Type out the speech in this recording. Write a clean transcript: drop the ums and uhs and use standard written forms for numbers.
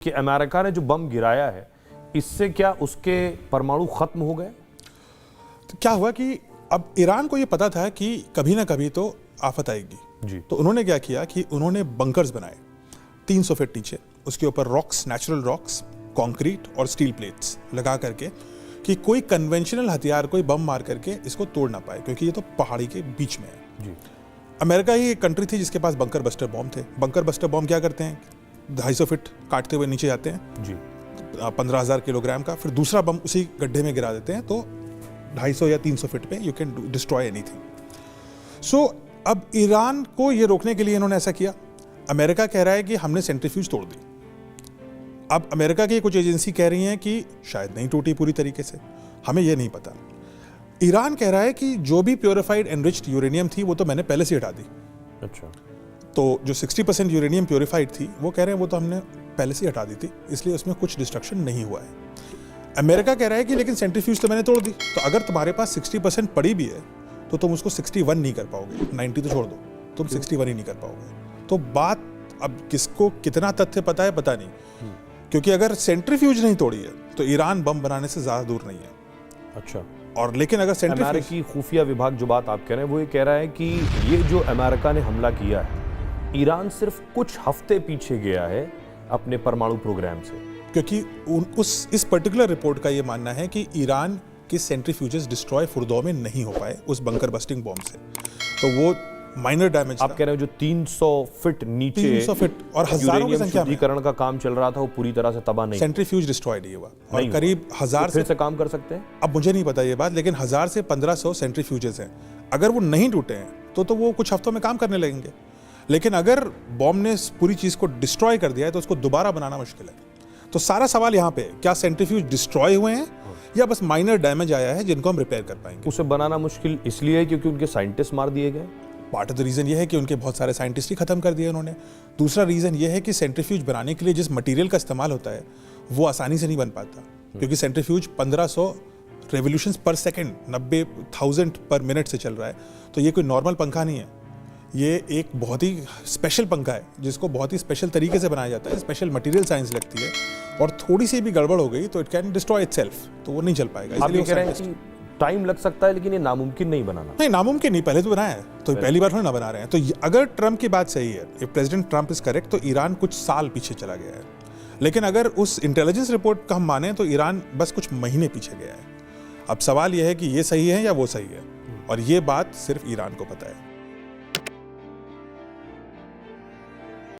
कि अमेरिका ने जो बम गिराया है इससे क्या उसके परमाणु खत्म हो गए? तो क्या हुआ कि अब ईरान को ये पता था कि कभी ना कभी तो आफत आएगी जी। तो उन्होंने क्या किया कि उन्होंने बंकर्स बनाए 300 फीट नीचे, उसके ऊपर रॉक्स, नेचुरल रॉक्स, कंक्रीट और स्टील प्लेट्स लगा करके कि कोई कन्वेंशनल हथियार, कोई बम मार करके इसको तोड़ ना पाए, क्योंकि ये तो पहाड़ी के बीच में है जी। अमेरिका ही एक कंट्री थी जिसके पास बंकर बस्टर बॉम्ब थे। बंकर बस्टर बॉम्ब क्या करते हैं, 250 फीट काटते हुए नीचे जाते हैं जी। 15,000 किलोग्राम का, फिर दूसरा बम उसी गड्ढे में गिरा देते हैं, तो 250 या 300 फीट पे यू कैन डिस्ट्रॉय एनीथिंग। सो अब ईरान को ये रोकने के लिए इन्होंने ऐसा किया। अमेरिका कह रहा है कि हमने सेंट्रीफ्यूज तोड़ दी। अब अमेरिका की कुछ एजेंसी कह रही हैं कि शायद नहीं टूटी पूरी तरीके से, हमें ये नहीं पता। ईरान कह रहा है कि जो भी प्योरीफाइड एनरिच्ड यूरेनियम थी वो तो मैंने पहले से हटा दी। अच्छा। तो जो 60% यूरेनियम प्योरीफाइड थी वो कह रहे हैं वो तो हमने पहले से हटा दी थी, इसलिए उसमें कुछ डिस्ट्रक्शन नहीं हुआ है। अमेरिका कह रहा है कि लेकिन सेंट्रीफ्यूज तो मैंने तोड़ दी, तो अगर तुम्हारे पास 60% पड़ी भी है तो तुम उसको 61 नहीं कर पाओगे, 90 तो छोड़ दो, तुम 61 ही नहीं कर पाओगे। तो बात अब किसको कितना तथ्य पता है पता नहीं, क्योंकि अगर सेंट्रीफ्यूज नहीं तोड़ी है तो ईरान बम बनाने से ज्यादा दूर नहीं है। अच्छा। और लेकिन अगर सेंट्रीफ्यूज, अमेरिकी खुफिया विभाग जो बात आप कह रहे हैं वो ये कह रहा है कि ये जो अमेरिका ने हमला किया है, ईरान सिर्फ कुछ हफ्ते पीछे गया है अपने परमाणु प्रोग्राम से, क्योंकि इस पर्टिकुलर रिपोर्ट का ये मानना है कि ईरान के सेंट्रीफ्यूजेस डिस्ट्रॉय फुरदौ में नहीं हो पाए उस बंकर बस्टिंग बॉम्ब से, तो वो माइनर डैमेज। आप कह रहे हो जो 300 फीट नीचे 300 फीट और हजारों की संख्या में शुद्धिकरण का काम चल रहा था वो पूरी तरह से तबाह नहीं, सेंट्रीफ्यूज डिस्ट्रॉय नहीं हुआ। और नहीं करीब 1000 फिर से काम कर सकते हैं। अब मुझे नहीं पता ये बात, लेकिन 1000 से 1500 सेंट्रीफ्यूजेस हैं। अगर वो नहीं टूटे हैं तो वो कुछ हफ्तों में काम करने लगेंगे, लेकिन अगर बॉम्ब ने पूरी चीज को डिस्ट्रॉय कर दिया है तो उसको दोबारा बनाना मुश्किल है। तो सारा सवाल यहाँ पे, क्या सेंट्रीफ्यूज डिस्ट्रॉय हुए हैं या बस माइनर डैमेज आया है जिनको हम रिपेयर कर पाएंगे? उसे बनाना मुश्किल इसलिए है क्योंकि उनके साइंटिस्ट मार दिए गए। पार्ट ऑफ द रीजन ये है कि उनके बहुत सारे साइंटिस्ट ही खत्म कर दिए उन्होंने। दूसरा रीजन ये है कि सेंट्रीफ्यूज बनाने के लिए जिस मटेरियल का इस्तेमाल होता है वो आसानी से नहीं बन पाता, क्योंकि सेंट्रीफ्यूज 1500 रेवोल्यूशंस पर सेकंड, 90,000 पर मिनट से चल रहा है। तो ये कोई नॉर्मल पंखा नहीं है, ये एक बहुत ही स्पेशल पंखा है जिसको बहुत ही स्पेशल तरीके से बनाया जाता है, स्पेशल मटेरियल साइंस लगती है, और थोड़ी सी भी गड़बड़ हो गई तो इट कैन डिस्ट्रॉय इटसेल्फ, तो वो नहीं चल पाएगा। आप ये कह रहे हैं कि टाइम लग सकता है लेकिन ये नामुमकिन नहीं बनाना। नहीं, नामुमकिन नहीं, पहले तो बनाया है, तो पहली बार थोड़ी ना बना रहे हैं। तो अगर ट्रम्प की बात सही है, if president Trump is correct, तो ईरान कुछ साल पीछे चला गया है। लेकिन अगर उस इंटेलिजेंस रिपोर्ट का हम माने तो ईरान बस कुछ महीने पीछे गया है। अब सवाल यह है कि ये सही है या वो सही है, और ये बात सिर्फ ईरान को पता है।